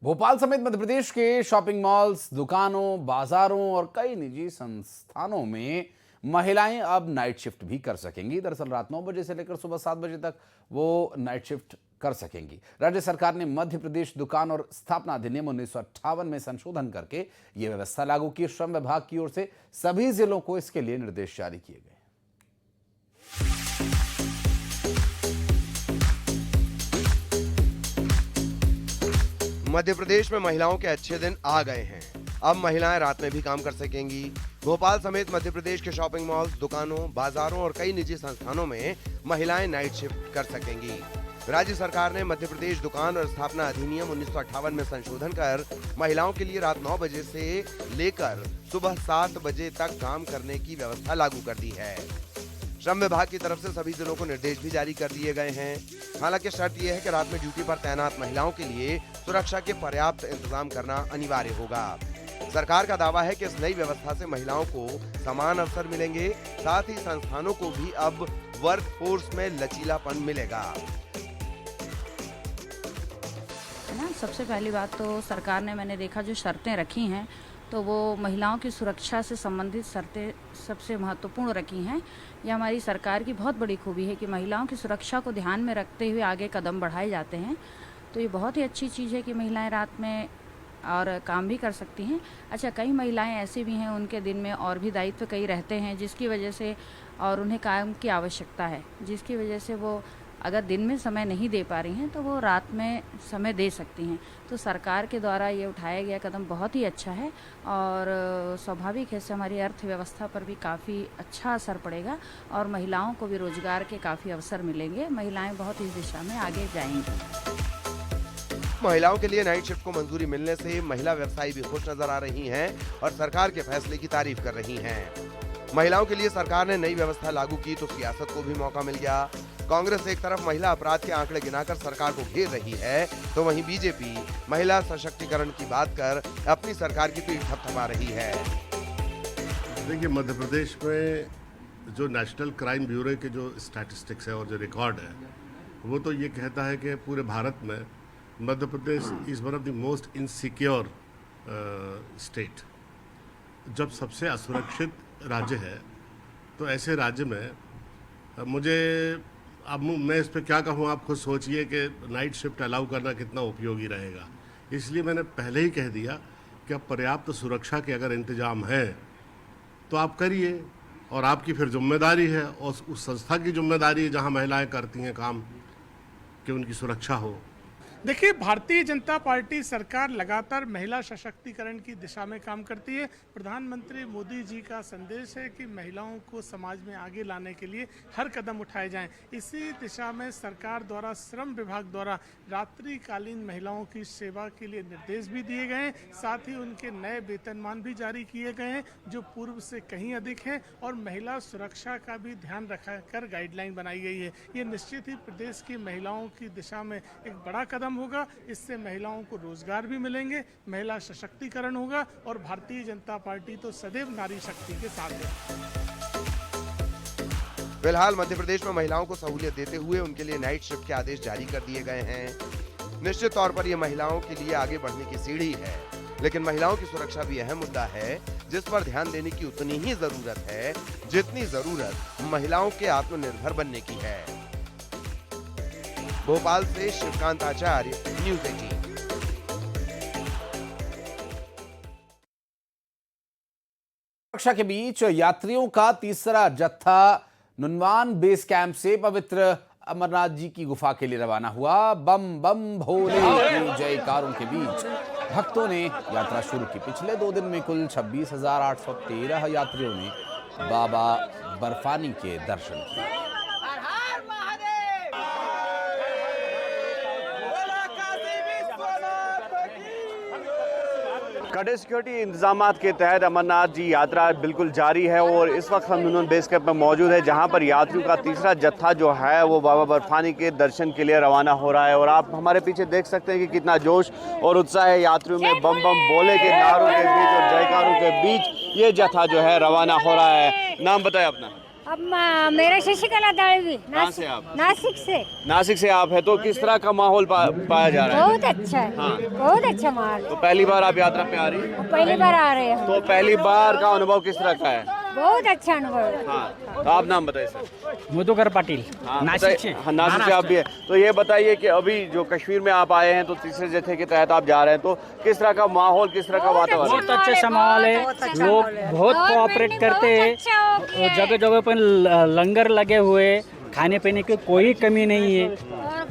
भोपाल समेत मध्य प्रदेश के shopping malls, दुकानों, बाजारों और कई निजी संस्थानों में महिलाएं अब नाइट शिफ्ट भी कर सकेंगी। दरअसल रात 9 बजे से लेकर सुबह 7 बजे तक वो नाइट शिफ्ट कर सकेंगी। राज्य सरकार ने मध्य प्रदेश दुकान और स्थापना अधिनियम 1958 में संशोधन करके ये व्यवस्था लागू की। श्रम विभाग की ओर से सभी जिलों को इसके लिए निर्देश जारी किए गए। मध्य प्रदेश में महिलाओं के अच्छे दिन आ गए हैं। अब महिलाएं रात में भी काम कर सकेंगी। भोपाल समेत मध्य प्रदेश के शॉपिंग मॉल्स, दुकानों, बाजारों और कई निजी संस्थानों में महिलाएं नाइट शिफ्ट कर सकेंगी। राज्य सरकार ने मध्य प्रदेश दुकान और स्थापना अधिनियम 1958 में संशोधन कर महिलाओं के लिए रात 9 बजे से लेकर सुबह 7 बजे तक काम करने की व्यवस्था लागू कर दी है। श्रम विभाग की तरफ से सभी जिलों को निर्देश भी जारी कर दिए गए हैं। हालांकि शर्त यह है कि रात में ड्यूटी पर तैनात महिलाओं के लिए सुरक्षा के पर्याप्त इंतजाम करना अनिवार्य होगा। सरकार का दावा है कि इस नई व्यवस्था से महिलाओं को समान अवसर मिलेंगे, साथ ही संस्थानों को भी अब वर्क फोर्स में लचीलापन मिलेगा। सबसे पहली बात तो सरकार ने मैंने देखा जो शर्तें रखी हैं तो वो महिलाओं की सुरक्षा से संबंधित शर्तें सबसे महत्वपूर्ण रखी हैं। यह हमारी सरकार की बहुत बड़ी खूबी है कि महिलाओं की सुरक्षा को ध्यान में रखते हुए आगे कदम बढ़ाए जाते हैं। तो ये बहुत ही अच्छी चीज़ है कि महिलाएं रात में और काम भी कर सकती हैं। अच्छा, कई महिलाएं ऐसी भी हैं उनके दिन में और भी दायित्व कई रहते हैं जिसकी वजह से और उन्हें काम की आवश्यकता है, जिसकी वजह से वो अगर दिन में समय नहीं दे पा रही हैं तो वो रात में समय दे सकती हैं। तो सरकार के द्वारा ये उठाया गया कदम बहुत ही अच्छा है और स्वाभाविक है इससे हमारी अर्थव्यवस्था पर भी काफ़ी अच्छा असर पड़ेगा और महिलाओं को भी रोजगार के काफ़ी अवसर मिलेंगे। महिलाएं बहुत इस दिशा में आगे जाएंगी। महिलाओं के लिए नाइट शिफ्ट को मंजूरी मिलने से महिला व्यवसायी भी खुश नजर आ रही हैं और सरकार के फैसले की तारीफ कर रही हैं। महिलाओं के लिए सरकार ने नई व्यवस्था लागू की तो सियासत को भी मौका मिल गया। कांग्रेस एक तरफ महिला अपराध के आंकड़े गिनाकर सरकार को घेर रही है तो वहीं बीजेपी महिला सशक्तिकरण की बात कर अपनी सरकार की पीठ थपथपा रही है। देखिए, मध्य प्रदेश में जो नेशनल क्राइम ब्यूरो के जो स्टैटिस्टिक्स है और जो रिकॉर्ड है वो तो ये कहता है कि पूरे भारत में Madhya Pradesh is one of the most insecure state. जब सबसे असुरक्षित राज्य है तो ऐसे राज्य में मुझे अब मैं इस पर क्या कहूँ, आप खुद सोचिए कि नाइट शिफ्ट अलाउ करना कितना उपयोगी रहेगा। इसलिए मैंने पहले ही कह दिया कि अब पर्याप्त सुरक्षा के अगर इंतजाम है तो आप करिए और आपकी फिर जिम्मेदारी है और उस संस्था की जिम्मेदारी है जहाँ महिलाएं करती हैं काम कि उनकी सुरक्षा हो। देखिए, भारतीय जनता पार्टी सरकार लगातार महिला सशक्तिकरण की दिशा में काम करती है। प्रधानमंत्री मोदी जी का संदेश है कि महिलाओं को समाज में आगे लाने के लिए हर कदम उठाए जाएं। इसी दिशा में सरकार द्वारा श्रम विभाग द्वारा रात्रिकालीन महिलाओं की सेवा के लिए निर्देश भी दिए गए हैं। साथ ही उनके नए वेतनमान भी जारी किए गए हैं जो पूर्व से कहीं अधिक है और महिला सुरक्षा का भी ध्यान रखकर गाइडलाइन बनाई गई है। ये निश्चित ही प्रदेश की महिलाओं की दिशा में एक बड़ा कदम होगा। इससे महिलाओं को रोजगार भी मिलेंगे, महिला सशक्तिकरण होगा और भारतीय जनता पार्टी तो सदैव नारी शक्ति के साथ है। फिलहाल मध्य प्रदेश में महिलाओं को सहूलियत देते हुए उनके लिए नाइट शिफ्ट के आदेश जारी कर दिए गए हैं। निश्चित तौर पर यह महिलाओं के लिए आगे बढ़ने की सीढ़ी है, लेकिन महिलाओं की सुरक्षा भी अहम मुद्दा है जिस पर ध्यान देने की उतनी ही जरूरत है जितनी जरूरत महिलाओं के आत्मनिर्भर बनने की है। भोपाल से शिवकांत आचार्य, न्यूज़ 18। सुरक्षा के बीच यात्रियों का तीसरा जत्था नुनवान बेस कैंप से पवित्र अमरनाथ जी की गुफा के लिए रवाना हुआ। बम बम भोले की जयकारों के बीच भक्तों ने यात्रा शुरू की। पिछले 2 दिन में कुल 26,813 यात्रियों ने बाबा बर्फानी के दर्शन किए। कड़े सिक्योरिटी इंतजामात के तहत अमरनाथ जी यात्रा बिल्कुल जारी है और इस वक्त हम नुनवान बेस कैंप में मौजूद है जहां पर यात्रियों का तीसरा जत्था जो है वो बाबा बर्फानी के दर्शन के लिए रवाना हो रहा है। और आप हमारे पीछे देख सकते हैं कि कितना जोश और उत्साह है यात्रियों में। बम बम बोले के नारों के बीच और जयकारों के बीच ये जत्था जो है रवाना हो रहा है। नाम बताएं अपना। अब मेरा शशिकला दळवी कहाँ से आप? नासिक से। नासिक से आप है, तो किस तरह का माहौल पाया जा रहा है? बहुत अच्छा है, बहुत अच्छा माहौल। तो पहली बार आप यात्रा पे आ रही हैं? पहली बार आ रहे हैं। तो पहली बार का अनुभव किस तरह का है? बहुत अच्छा अनुभव है। हाँ, तो आप नाम बताइए सर। मधुकर पाटिल, नासिक से। हाँ, नासिक से आप भी है। तो ये बताइए कि अभी जो कश्मीर में आप आए हैं, तो तीसरे जत्थे के तहत आप जा रहे हैं, तो किस तरह का माहौल, किस तरह का वातावरण? बहुत अच्छा सा माहौल है, लोग बहुत कोऑपरेट करते हैं, जगह जगह पर लंगर लगे हुए, खाने पीने की कोई कमी नहीं है,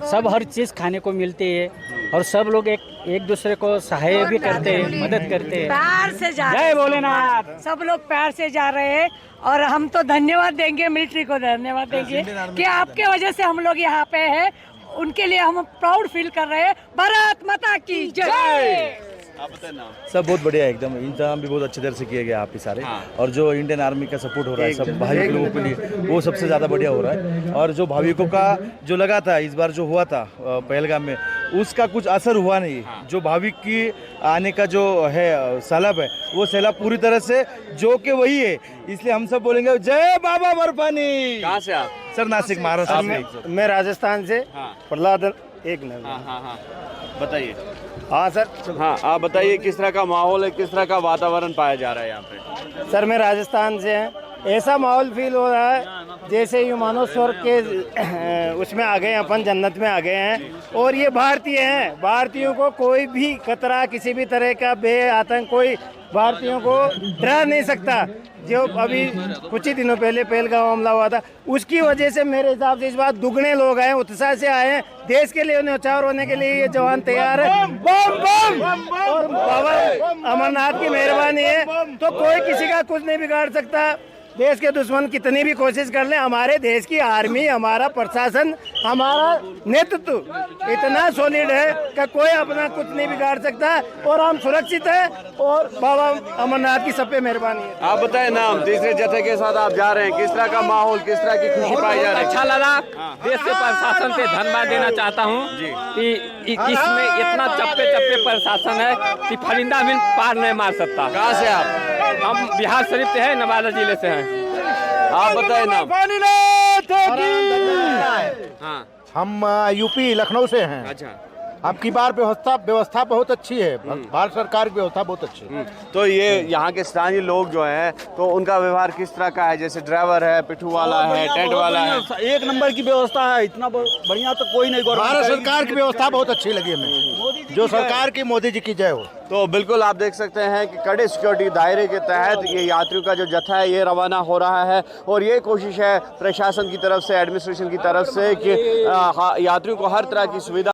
सब हर चीज़ खाने को मिलती है और सब लोग एक दूसरे को सहाय भी करते हैं, मदद करते हैं। प्यार से जा जय भोलेनाथ। सब लोग प्यार से जा रहे हैं और हम तो धन्यवाद देंगे, मिलिट्री को धन्यवाद देंगे कि आपके वजह से हम लोग यहाँ पे हैं। उनके लिए हम प्राउड फील कर रहे हैं। भारत माता की जय। आप बताएं नाम। सब बहुत बढ़िया है, एकदम इंतजाम भी बहुत अच्छी तरह से किए गए आप ही सारे। और जो इंडियन आर्मी का सपोर्ट हो रहा है सब भाविक लोगों के लिए, वो सबसे ज़्यादा बढ़िया हो रहा है। और जो भाविकों का जो लगा था इस बार जो हुआ था पहलगाम में, उसका कुछ असर हुआ नहीं। जो भाविक की आने का जो है सैलाब है, वो सैलाब पूरी तरह से जो के वही है। इसलिए हम सब बोलेंगे जय बाबा बर्फानी। कहाँ से आप? सर नासिक, महाराष्ट्र से। मैं राजस्थान से। प्रहलाद एक नगर। हाँ, बताइए। हाँ सर। हाँ, आप बताइए किस तरह का माहौल है, किस तरह का वातावरण पाया जा रहा है यहाँ पे? सर मैं राजस्थान से हैं। ऐसा माहौल फील हो रहा है जैसे ये मानो स्वर्ग के उसमें आ गए, अपन जन्नत में आ गए हैं। और ये भारतीय हैं, भारतीयों को कोई भी खतरा, किसी भी तरह का आतंक कोई भारतीयों को डरा नहीं सकता। जो अभी कुछ ही दिनों पहले पहलगाम हमला हुआ था, उसकी वजह से मेरे हिसाब से इस बार दुगने लोग आए, उत्साह से आए हैं। देश के लिए न्यौछावर होने के लिए ये जवान तैयार है। बम बम। और बाबा अमरनाथ की मेहरबानी है तो कोई किसी का कुछ नहीं बिगाड़ सकता। देश के दुश्मन कितनी भी कोशिश कर ले, हमारे देश की आर्मी, हमारा प्रशासन, हमारा नेतृत्व इतना सॉलिड है कि कोई अपना कुछ नहीं बिगाड़ सकता और हम सुरक्षित हैं। और बाबा अमरनाथ की सब पे मेहरबानी है। आप बताएं नाम। तीसरे जत्थे के साथ आप जा रहे हैं, किस तरह का माहौल, किस तरह की खुशी पाई जा रही है? अच्छा लगा। देश के प्रशासन से धन्यवाद देना चाहता हूँ कि इसमें इतना चप्पे चप्पे प्रशासन है कि परिंदा भी पार नहीं मार सकता। कहाँ से आप? हम बिहार शरीफ से हैं, नवादा जिले से हैं। आप बताएं नाम। हाँ। हम यूपी लखनऊ से हैं। अच्छा। आपकी बार व्यवस्था बहुत अच्छी है। भारत सरकार की व्यवस्था बहुत अच्छी है। तो ये यहाँ के स्थानीय लोग जो हैं, तो उनका व्यवहार किस तरह का है? जैसे ड्राइवर है, पिट्ठू वाला है, टेंट वाला है। एक नंबर की व्यवस्था है, इतना बढ़िया तो कोई नहीं। भारत सरकार की व्यवस्था बहुत अच्छी लगी हमें। जो सरकार की, मोदी जी की जय हो। तो बिल्कुल आप देख सकते हैं कि कड़े सिक्योरिटी दायरे के तहत ये यात्रियों का जो जत्था है ये रवाना हो रहा है। और ये कोशिश है प्रशासन की तरफ से, एडमिनिस्ट्रेशन की तरफ से कि यात्रियों को हर तरह की सुविधा